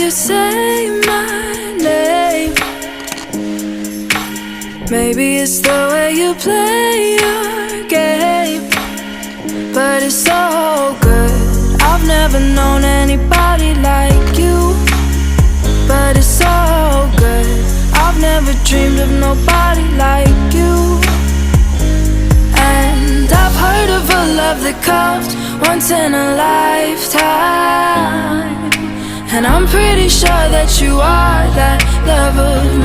you say my name. Maybe it's the way you play your game, but it's so good. I've never known anybody like you, but it's so good. I've never dreamed of nobody like you. And I've heard of a love that comes once in a lifetime, and I'm pretty sure that you are that love of